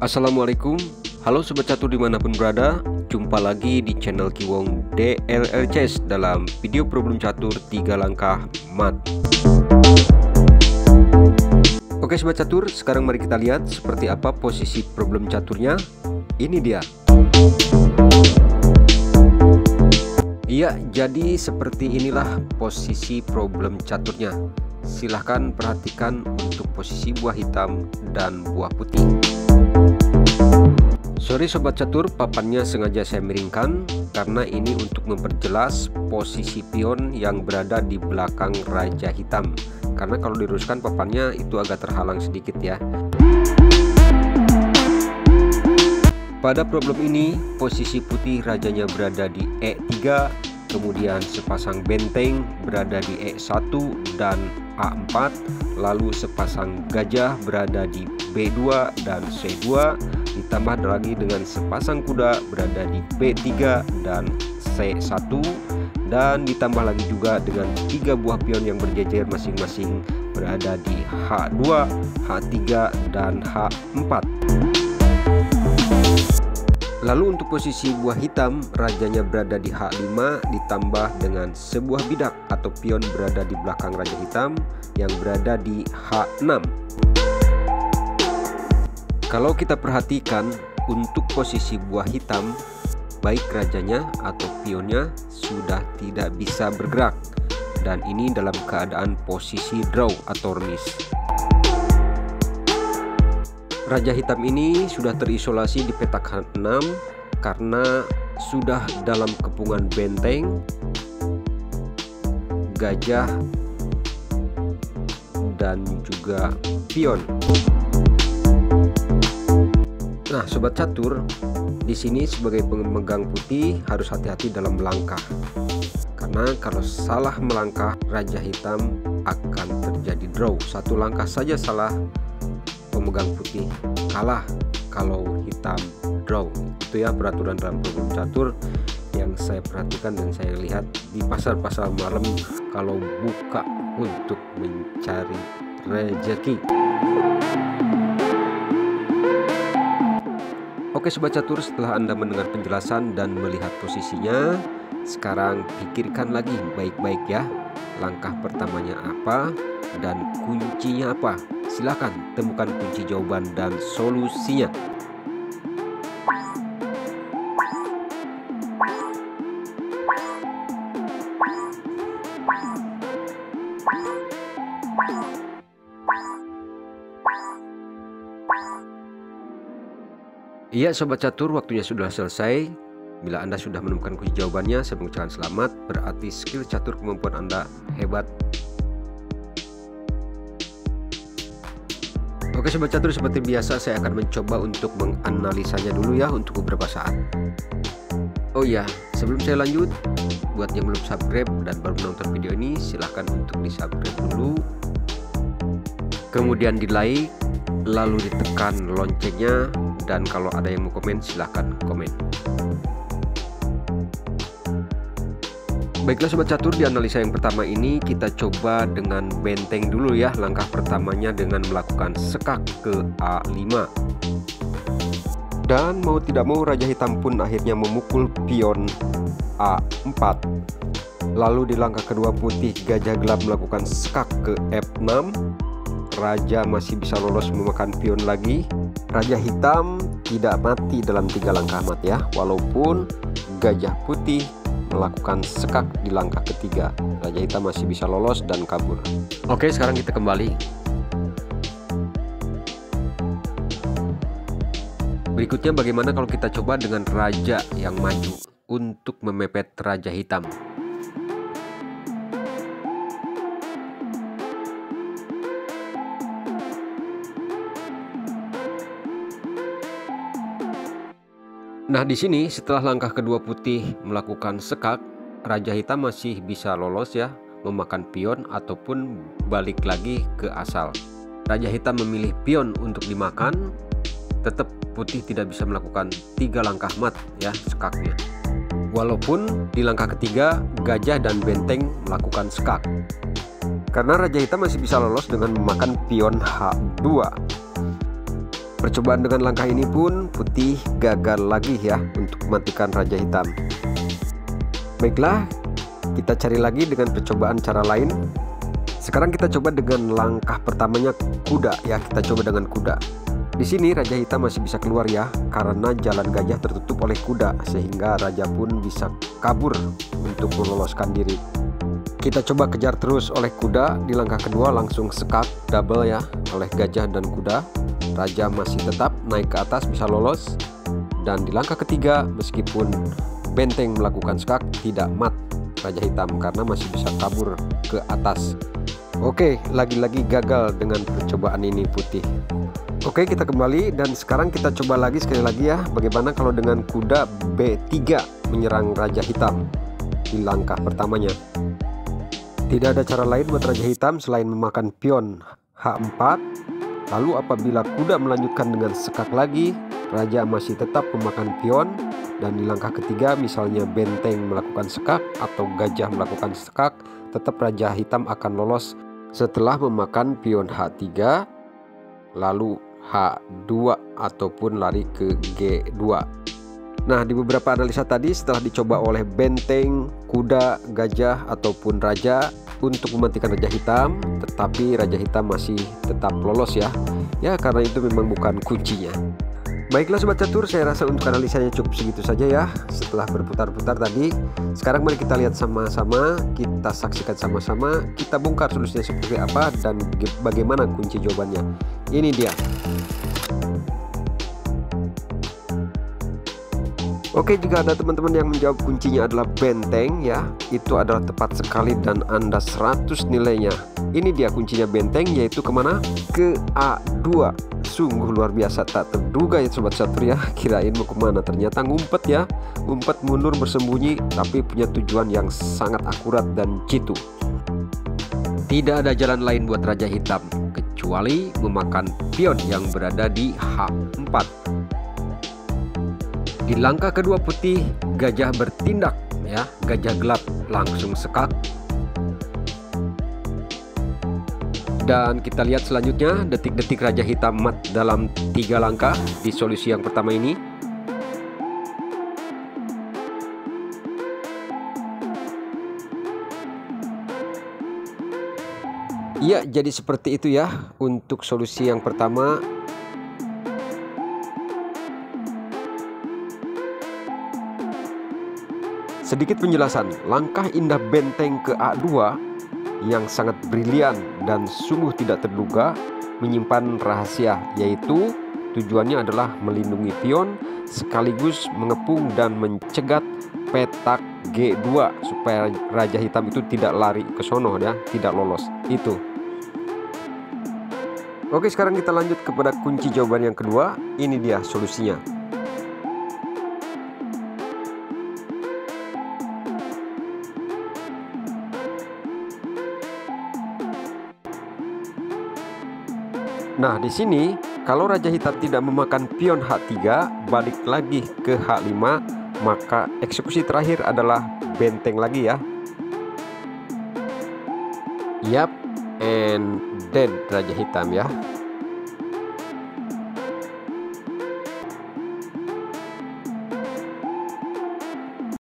Assalamualaikum, halo Sobat Catur dimanapun berada. Jumpa lagi di channel Kiwong DLL dalam video problem catur 3 langkah mat. Oke Sobat Catur, sekarang mari kita lihat seperti apa posisi problem caturnya. Ini dia. Iya, jadi seperti inilah posisi problem caturnya. Silahkan perhatikan untuk posisi buah hitam dan buah putih. Sorry Sobat Catur, papannya sengaja saya miringkan karena ini untuk memperjelas posisi pion yang berada di belakang raja hitam. Karena kalau diluruskan papannya itu agak terhalang sedikit ya. Pada problem ini posisi putih rajanya berada di E3, kemudian sepasang benteng berada di E1 dan A4, lalu sepasang gajah berada di B2 dan C2, ditambah lagi dengan sepasang kuda berada di B3 dan C1, dan ditambah lagi juga dengan 3 buah pion yang berjejer masing-masing berada di H2, H3 dan H4. Lalu untuk posisi buah hitam, rajanya berada di H5 ditambah dengan sebuah bidak atau pion berada di belakang raja hitam yang berada di H6. Kalau kita perhatikan untuk posisi buah hitam, baik rajanya atau pionnya sudah tidak bisa bergerak, dan ini dalam keadaan posisi draw atau remis. Raja hitam ini sudah terisolasi di petak H6 karena sudah dalam kepungan benteng, gajah, dan juga pion. Nah, Sobat Catur, di sini sebagai pemegang putih harus hati-hati dalam melangkah. Karena kalau salah melangkah, raja hitam akan terjadi draw. Satu langkah saja salah, pemegang putih kalah kalau hitam draw. Itu ya peraturan dalam problem catur yang saya perhatikan dan saya lihat di pasar-pasar malam kalau buka untuk mencari rezeki. Oke Sobat Catur, setelah Anda mendengar penjelasan dan melihat posisinya, sekarang pikirkan lagi baik-baik ya, langkah pertamanya apa dan kuncinya apa. Silahkan temukan kunci jawaban dan solusinya. Iya Sobat Catur, waktunya sudah selesai. Bila Anda sudah menemukan kunci jawabannya, saya mengucapkan selamat. Berarti skill catur kemampuan Anda hebat. Oke Sobat Catur, seperti biasa saya akan mencoba untuk menganalisanya dulu ya untuk beberapa saat. Oh iya, sebelum saya lanjut, buat yang belum subscribe dan baru menonton video ini, silahkan untuk di subscribe dulu, kemudian di like, lalu ditekan loncengnya, dan kalau ada yang mau komen silahkan komen. Baiklah Sobat Catur, di analisa yang pertama ini kita coba dengan benteng dulu ya. Langkah pertamanya dengan melakukan sekak ke A5. Dan mau tidak mau raja hitam pun akhirnya memukul pion A4. Lalu di langkah kedua putih gajah gelap melakukan sekak ke F6. Raja masih bisa lolos memakan pion lagi. Raja hitam tidak mati dalam 3 langkah mat ya, walaupun gajah putih melakukan sekak di langkah ketiga. Raja hitam masih bisa lolos dan kabur. Oke, sekarang kita kembali. Berikutnya bagaimana kalau kita coba dengan raja yang maju untuk memepet raja hitam. Nah, di sini setelah langkah kedua putih melakukan sekak, raja hitam masih bisa lolos ya, memakan pion ataupun balik lagi ke asal. Raja hitam memilih pion untuk dimakan, tetap putih tidak bisa melakukan 3 langkah mat ya sekaknya. Walaupun di langkah ketiga gajah dan benteng melakukan sekak. Karena raja hitam masih bisa lolos dengan memakan pion H2. Percobaan dengan langkah ini pun putih gagal lagi ya untuk mematikan Raja Hitam. Baiklah, kita cari lagi dengan percobaan cara lain. Sekarang kita coba dengan langkah pertamanya kuda ya, kita coba dengan kuda. Di sini Raja Hitam masih bisa keluar ya, karena jalan gajah tertutup oleh kuda, sehingga Raja pun bisa kabur untuk meloloskan diri. Kita coba kejar terus oleh kuda. Di langkah kedua langsung sekak double ya oleh gajah dan kuda. Raja masih tetap naik ke atas, bisa lolos. Dan di langkah ketiga, meskipun benteng melakukan skak, tidak mat Raja Hitam karena masih bisa kabur ke atas. Oke, lagi-lagi gagal dengan percobaan ini putih. Oke, kita kembali dan sekarang kita coba lagi sekali lagi ya. Bagaimana kalau dengan kuda B3 menyerang Raja Hitam di langkah pertamanya. Tidak ada cara lain buat Raja Hitam selain memakan pion H4. Lalu apabila kuda melanjutkan dengan sekak lagi, Raja masih tetap memakan pion. Dan di langkah ketiga misalnya benteng melakukan sekak atau gajah melakukan sekak, tetap Raja Hitam akan lolos setelah memakan pion H3, lalu H2 ataupun lari ke G2. Nah, di beberapa analisa tadi setelah dicoba oleh benteng, kuda, gajah ataupun raja untuk mematikan Raja Hitam, tetapi Raja Hitam masih tetap lolos ya. Ya, karena itu memang bukan kuncinya. Baiklah Sobat Catur, saya rasa untuk analisanya cukup segitu saja ya. Setelah berputar-putar tadi, sekarang mari kita lihat sama-sama, kita saksikan sama-sama, kita bongkar solusinya seperti apa dan bagaimana kunci jawabannya. Ini dia. Oke, jika ada teman-teman yang menjawab kuncinya adalah benteng ya, itu adalah tepat sekali dan Anda 100 nilainya. Ini dia kuncinya benteng, yaitu kemana? Ke A2. Sungguh luar biasa, tak terduga ya Sobat Catur ya. Kirain mau kemana, ternyata ngumpet ya. Ngumpet mundur bersembunyi, tapi punya tujuan yang sangat akurat dan jitu. Tidak ada jalan lain buat Raja Hitam kecuali memakan pion yang berada di H4. Di langkah kedua putih, gajah bertindak ya, gajah gelap langsung sekak. Dan kita lihat selanjutnya detik-detik Raja Hitam mat dalam 3 langkah di solusi yang pertama ini. Iya, jadi seperti itu ya untuk solusi yang pertama. Sedikit penjelasan, langkah indah benteng ke A2 yang sangat brilian dan sungguh tidak terduga menyimpan rahasia, yaitu tujuannya adalah melindungi pion sekaligus mengepung dan mencegat petak G2 supaya Raja Hitam itu tidak lari ke sono ya, tidak lolos. Itu. Oke, sekarang kita lanjut kepada kunci jawaban yang kedua. Ini dia solusinya. Nah, di sini kalau Raja Hitam tidak memakan pion H3, balik lagi ke H5, maka eksekusi terakhir adalah benteng lagi ya. Yap, and dead Raja Hitam ya.